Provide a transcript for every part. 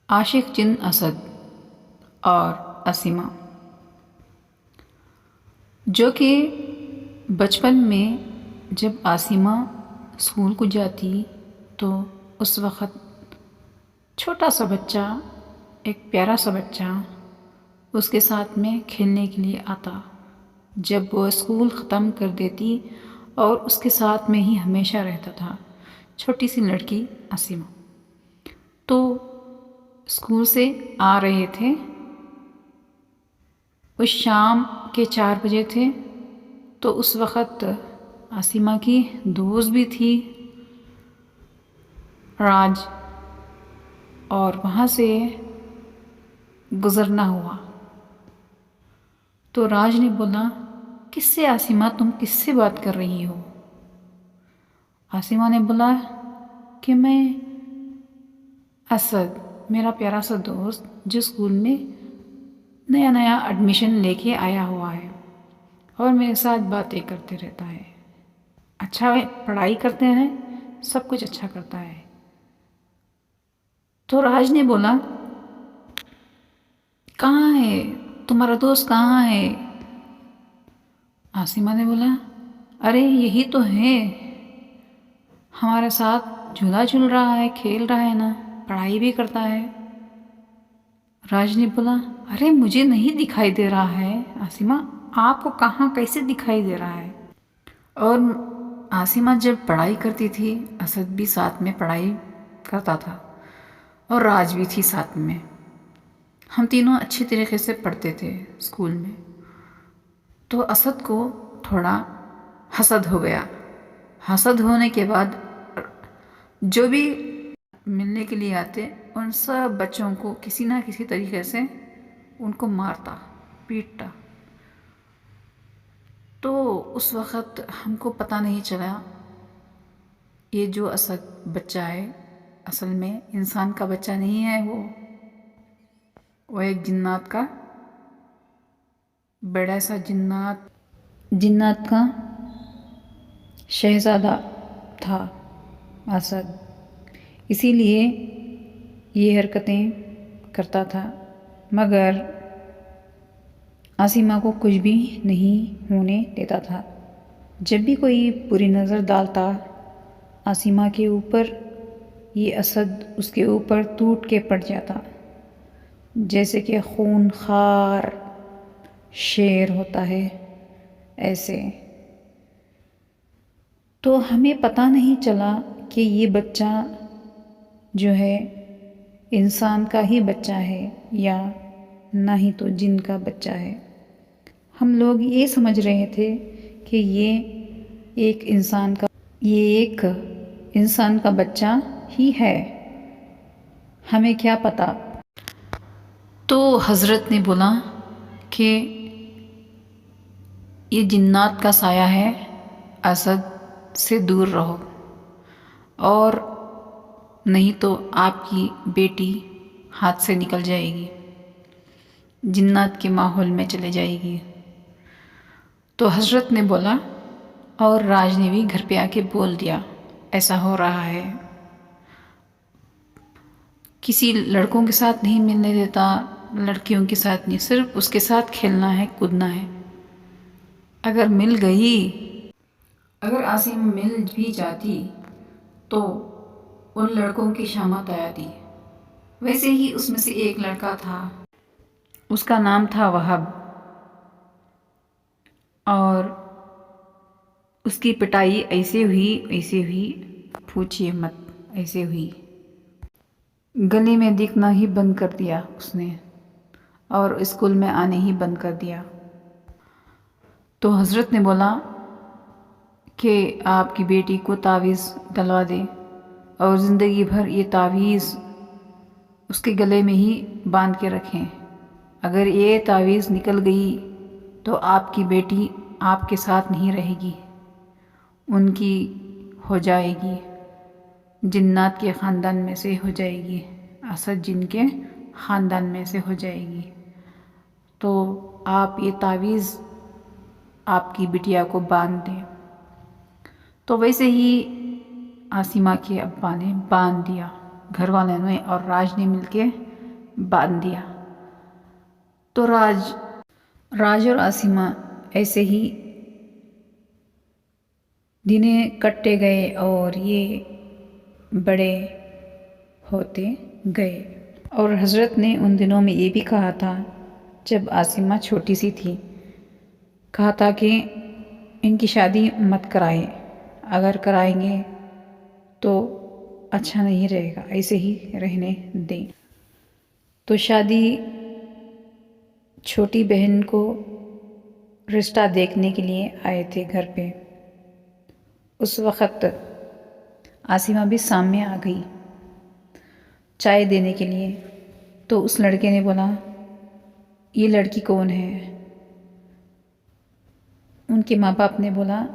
عاشق جن اسد اور عاصمہ، جو کہ بچپن میں جب عاصمہ اسکول کو جاتی تو اس وقت چھوٹا سا بچہ، ایک پیارا سا بچہ اس کے ساتھ میں کھیلنے کے لیے آتا۔ جب وہ اسکول ختم کر دیتی اور اس کے ساتھ میں ہی ہمیشہ رہتا تھا، چھوٹی سی لڑکی عاصمہ۔ تو اسکول سے آ رہے تھے، اس شام کے 4 بجے تھے، تو اس وقت عاصمہ کی دوست بھی تھی راج، اور وہاں سے گزرنا ہوا۔ تو راج نے بولا، کس سے عاصمہ، تم کس سے بات کر رہی ہو؟ عاصمہ نے بولا کہ میں اسد، میرا پیارا سا دوست جو اسکول میں نیا نیا ایڈمیشن لے کے آیا ہوا ہے اور میرے ساتھ باتیں کرتے رہتا ہے، اچھا پڑھائی کرتے ہیں، سب کچھ اچھا کرتا ہے۔ تو راج نے بولا، کہاں ہے تمہارا دوست، کہاں ہے؟ عاصمہ نے بولا، ارے یہی تو ہے، ہمارے ساتھ جھولا جھول رہا ہے، کھیل رہا ہے نا، پڑھائی بھی کرتا ہے۔ راج نے بولا، ارے مجھے نہیں دکھائی دے رہا ہے عاصمہ، آپ کو کہاں کیسے دکھائی دے رہا ہے؟ اور عاصمہ جب پڑھائی کرتی تھی، اسد بھی ساتھ میں پڑھائی کرتا تھا اور راج بھی تھی ساتھ میں۔ ہم تینوں اچھی طریقے سے پڑھتے تھے اسکول میں۔ تو اسد کو تھوڑا حسد ہو گیا۔ حسد ہونے کے بعد جو بھی ملنے کے لیے آتے ان سب بچوں کو کسی نہ کسی طریقے سے ان کو مارتا، پیٹتا۔ تو اس وقت ہم کو پتہ نہیں چلا، یہ جو اسد بچہ ہے اصل میں انسان کا بچہ نہیں ہے، وہ ایک جنات کا بڑا سا جنات کا شہزادہ تھا اسد، اسی لیے یہ حرکتیں کرتا تھا، مگر عاصمہ کو کچھ بھی نہیں ہونے دیتا تھا۔ جب بھی کوئی بری نظر ڈالتا عاصمہ کے اوپر، یہ اسد اس کے اوپر ٹوٹ کے پڑ جاتا، جیسے کہ خون خوار شیر ہوتا ہے ایسے۔ تو ہمیں پتہ نہیں چلا کہ یہ بچہ جو ہے انسان کا ہی بچہ ہے یا نہ ہی تو جن کا بچہ ہے۔ ہم لوگ یہ سمجھ رہے تھے کہ یہ ایک انسان کا بچہ ہی ہے، ہمیں کیا پتہ۔ تو حضرت نے بولا کہ یہ جنات کا سایہ ہے، اسد سے دور رہو، اور نہیں تو آپ کی بیٹی ہاتھ سے نکل جائے گی، جنات کے ماحول میں چلے جائے گی۔ تو حضرت نے بولا، اور راج نے بھی گھر پہ آ کے بول دیا، ایسا ہو رہا ہے، کسی لڑکوں کے ساتھ نہیں ملنے دیتا، لڑکیوں کے ساتھ نہیں، صرف اس کے ساتھ کھیلنا ہے، کودنا ہے۔ اگر عاصمہ مل بھی جاتی تو ان لڑکوں کی شامت آتی۔ ویسے ہی اس میں سے ایک لڑکا تھا، اس کا نام تھا وہب، اور اس کی پٹائی ایسے ہوئی، پوچھئے مت، ایسے ہوئی، گلی میں دکھنا ہی بند کر دیا اس نے، اور اسکول میں آنے ہی بند کر دیا۔ تو حضرت نے بولا کہ آپ کی بیٹی کو تعویذ ڈلوا دے، اور زندگی بھر یہ تعویذ اس کے گلے میں ہی باندھ کے رکھیں، اگر یہ تعویذ نکل گئی تو آپ کی بیٹی آپ کے ساتھ نہیں رہے گی، ان کی ہو جائے گی، جنات کے خاندان میں سے ہو جائے گی، اسد جن کے خاندان میں سے ہو جائے گی۔ تو آپ یہ تعویذ آپ کی بٹیا کو باندھ دیں۔ تو ویسے ہی عاصمہ کے ابا نے باندھ دیا، گھر والوں نے اور راج نے مل کے باندھ دیا۔ تو راج اور عاصمہ ایسے ہی دنیں کٹتے گئے اور یہ بڑے ہوتے گئے۔ اور حضرت نے ان دنوں میں یہ بھی کہا تھا، جب عاصمہ چھوٹی سی تھی، کہا تھا کہ ان کی شادی مت کرائیں، اگر کرائیں گے تو اچھا نہیں رہے گا، ایسے ہی رہنے دیں۔ تو شادی چھوٹی بہن کو رشتہ دیکھنے کے لیے آئے تھے گھر پہ۔ اس وقت عاصمہ بھی سامنے آ گئی چائے دینے کے لیے۔ تو اس لڑکے نے بولا، یہ لڑکی کون ہے؟ ان کے ماں باپ نے بولا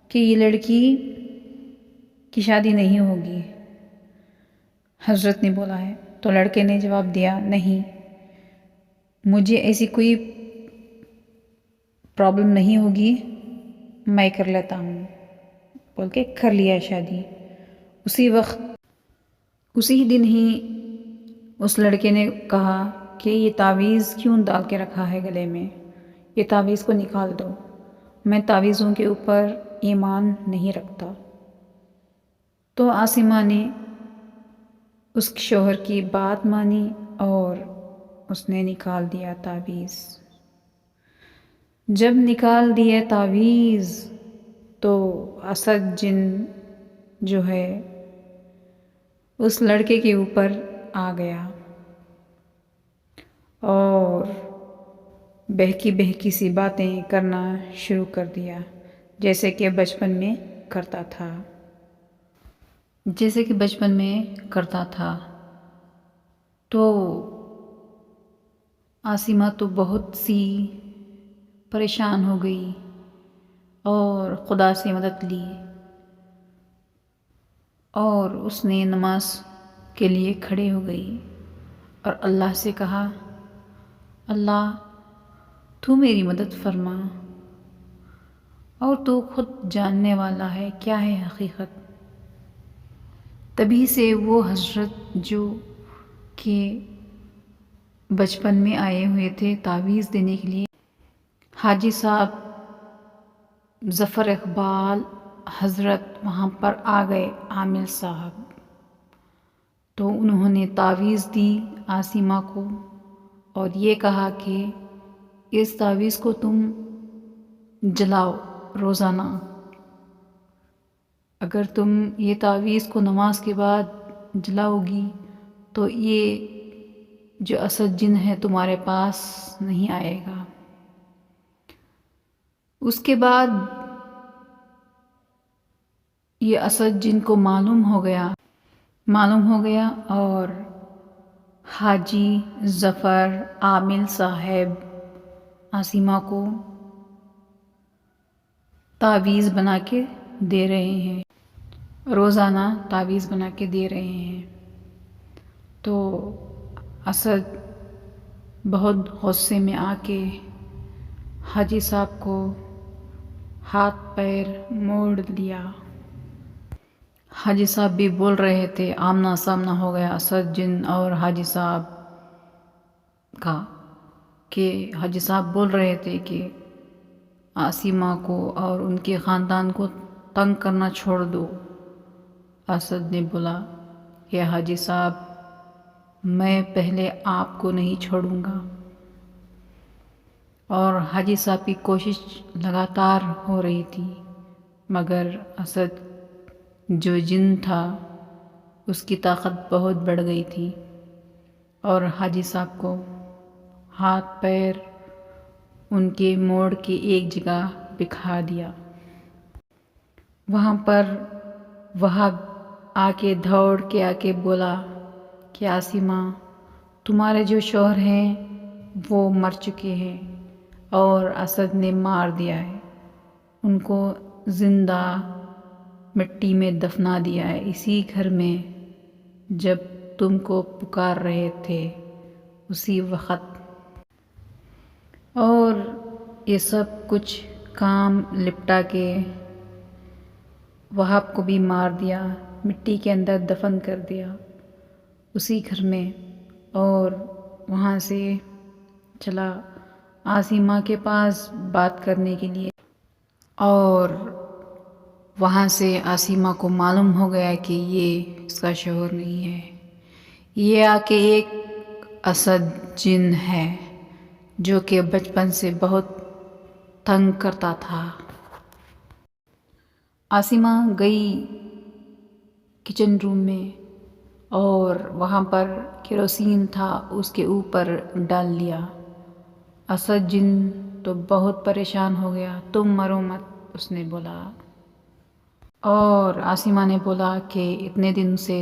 کہ یہ لڑکی کی شادی نہیں ہوگی، حضرت نے بولا ہے۔ تو لڑکے نے جواب دیا، نہیں، مجھے ایسی کوئی پرابلم نہیں ہوگی، میں کر لیتا ہوں، بول کے کر لیا شادی۔ اسی دن ہی اس لڑکے نے کہا کہ یہ تعویذ کیوں ڈال کے رکھا ہے گلے میں، یہ تعویذ کو نکال دو، میں تعویذوں کے اوپر ایمان نہیں رکھتا۔ تو عاصمہ نے اس شوہر کی بات مانی اور اس نے نکال دیا تعویذ۔ جب نکال دیا تعویذ تو اسد جن جو ہے اس لڑکے کے اوپر آ گیا اور بہکی سی باتیں کرنا شروع کر دیا، جیسے کہ بچپن میں کرتا تھا۔ تو عاصمہ تو بہت سی پریشان ہو گئی اور خدا سے مدد لی اور اس نے نماز کے لیے کھڑے ہو گئی اور اللہ سے کہا، اللہ تو میری مدد فرما، اور تو خود جاننے والا ہے کیا ہے حقیقت۔ تبھی سے وہ حضرت جو کہ بچپن میں آئے ہوئے تھے تعویذ دینے کے لیے، حاجی صاحب ظفر اقبال حضرت وہاں پر آ گئے، عامل صاحب۔ تو انہوں نے تعویذ دی عاصمہ کو اور یہ کہا کہ اس تعویذ کو تم جلاؤ روزانہ، اگر تم یہ تعویذ کو نماز کے بعد جلاؤ گی تو یہ جو اسد جن ہے تمہارے پاس نہیں آئے گا۔ اس کے بعد یہ اسد جن کو معلوم ہو گیا اور حاجی ظفر عامل صاحب عاصمہ کو تعویذ بنا کے دے رہے ہیں، روزانہ تعویذ بنا کے دے رہے ہیں۔ تو اسد بہت غصے میں آ کے حاجی صاحب کو ہاتھ پیر موڑ لیا۔ حاجی صاحب بھی بول رہے تھے، آمنا سامنا ہو گیا اسد جن اور حاجی صاحب کا، کہ حاجی صاحب بول رہے تھے کہ عاصمہ کو اور ان کے خاندان کو تنگ کرنا چھوڑ دو۔ اسد نے بولا کہ حاجی صاحب میں پہلے آپ کو نہیں چھوڑوں گا۔ اور حاجی صاحب کی کوشش لگاتار ہو رہی تھی، مگر اسد جو جن تھا اس کی طاقت بہت بڑھ گئی تھی اور حاجی صاحب کو ہاتھ پیر ان کے موڑ کے ایک جگہ بکھا دیا۔ وہاں پر وہاب دوڑ کے آ کے بولا کہ عاصمہ تمہارے جو شوہر ہیں وہ مر چکے ہیں اور اسد نے مار دیا ہے، ان کو زندہ مٹی میں دفنا دیا ہے اسی گھر میں جب تم کو پکار رہے تھے اسی وقت۔ اور یہ سب کچھ کام لپٹا کے وہاب کو بھی مار دیا، مٹی کے اندر دفن کر دیا اسی گھر میں۔ اور وہاں سے چلا عاصمہ کے پاس بات کرنے کے لیے، اور وہاں سے عاصمہ کو معلوم ہو گیا کہ یہ اس کا شوہر نہیں ہے، یہ آ کے ایک اسد جن ہے جو کہ بچپن سے بہت تنگ کرتا تھا۔ عاصمہ گئی کچن روم میں اور وہاں پر کیروسین تھا، اس کے اوپر ڈال لیا۔ اسد جن تو بہت پریشان ہو گیا، تم مرو مت، اس نے بولا۔ اور عاصمہ نے بولا کہ اتنے دن سے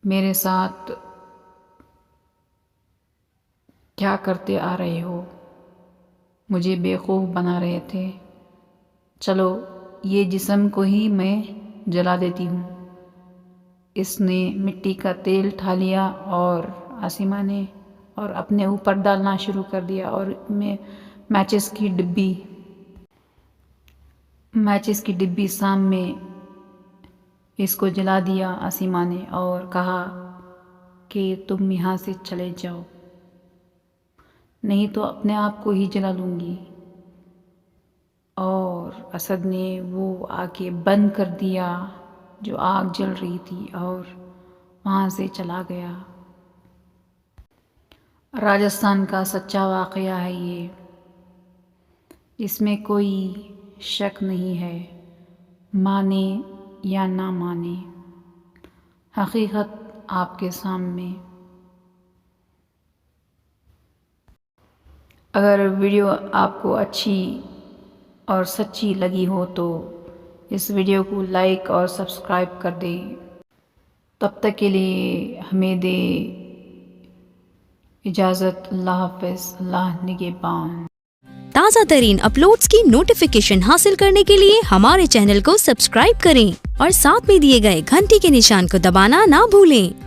میرے ساتھ کیا کرتے آ رہے ہو، مجھے بیوقوف بنا رہے تھے، چلو یہ جسم کو ہی میں جلا دیتی ہوں۔ اس نے مٹی کا تیل اٹھا لیا اور عاصمہ نے اور اپنے اوپر ڈالنا شروع کر دیا، اور میں میچز کی ڈبی سامنے اس کو جلا دیا عاصمہ نے، اور کہا کہ تم یہاں سے چلے جاؤ، نہیں تو اپنے آپ کو ہی جلا لوں گی۔ اور اسد نے وہ آ کے بند کر دیا جو آگ جل رہی تھی اور وہاں سے چلا گیا۔ راجستھان کا سچا واقعہ ہے یہ، اس میں کوئی شک نہیں ہے، مانے یا نہ مانے، حقیقت آپ کے سامنے۔ اگر ویڈیو آپ کو اچھی اور سچی لگی ہو تو اس ویڈیو کو لائک اور سبسکرائب کر دیں۔ تب تک کے لیے ہمیں دے اجازت، اللہ حافظ، اللہ نگہبان۔ تازہ ترین اپلوڈز کی نوٹیفیکیشن حاصل کرنے کے لیے ہمارے چینل کو سبسکرائب کریں اور ساتھ میں دیے گئے گھنٹی کے نشان کو دبانا نہ بھولیں۔